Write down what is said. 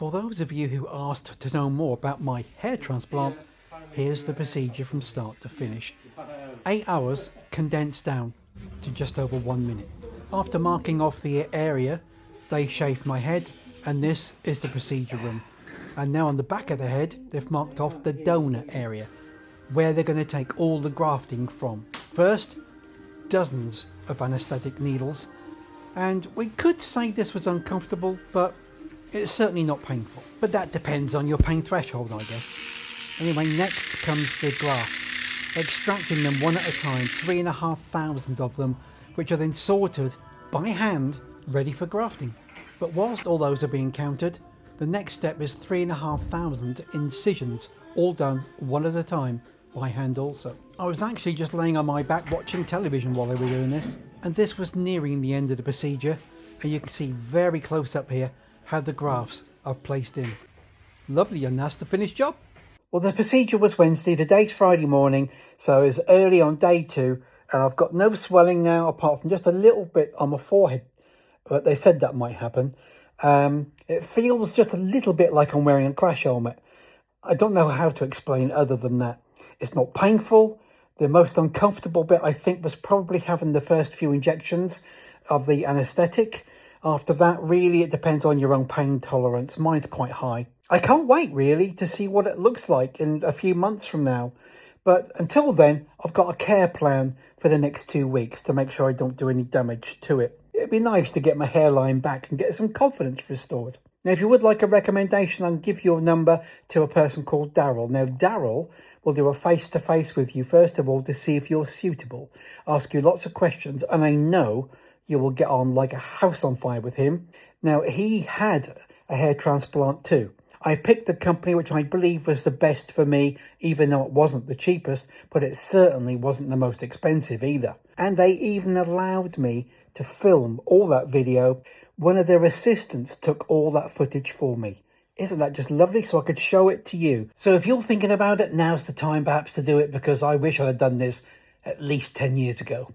For those of you who asked to know more about my hair transplant, here's the procedure from start to finish. 8 hours condensed down to just over 1 minute. After marking off the area, they shaved my head, and this is the procedure room. And now on the back of the head, they've marked off the donor area, where they're going to take all the grafting from. First, dozens of anaesthetic needles, and we could say this was uncomfortable, but it's certainly not painful. But that depends on your pain threshold, I guess. Anyway, next comes the grafts, extracting them one at a time, 3,500 of them, which are then sorted by hand, ready for grafting. But whilst all those are being counted, the next step is 3,500 incisions, all done one at a time, by hand also. I was actually just laying on my back watching television while they were doing this, and this was nearing the end of the procedure, and you can see very close up here how the grafts are placed in. Lovely, and that's the finished job. Well, the procedure was Wednesday, today's Friday morning, so it's early on day 2, and I've got no swelling now apart from just a little bit on my forehead, but they said that might happen. It feels just a little bit like I'm wearing a crash helmet. I don't know how to explain other than that. It's not painful. The most uncomfortable bit, I think, was probably having the first few injections of the anaesthetic. After that, really, it depends on your own pain tolerance. Mine's quite high. I can't wait, really, to see what it looks like in a few months from now. But until then, I've got a care plan for the next 2 weeks to make sure I don't do any damage to it. It'd be nice to get my hairline back and get some confidence restored. Now, if you would like a recommendation, I'll give your number to a person called Daryl. Now, Daryl will do a face-to-face with you, first of all, to see if you're suitable. Ask you lots of questions, and I know you will get on like a house on fire with him. Now, he had a hair transplant too. I picked the company which I believe was the best for me, even though it wasn't the cheapest, but it certainly wasn't the most expensive either. And they even allowed me to film all that video. One of their assistants took all that footage for me. Isn't that just lovely? So I could show it to you. So if you're thinking about it, now's the time perhaps to do it, because I wish I'd have done this at least 10 years ago.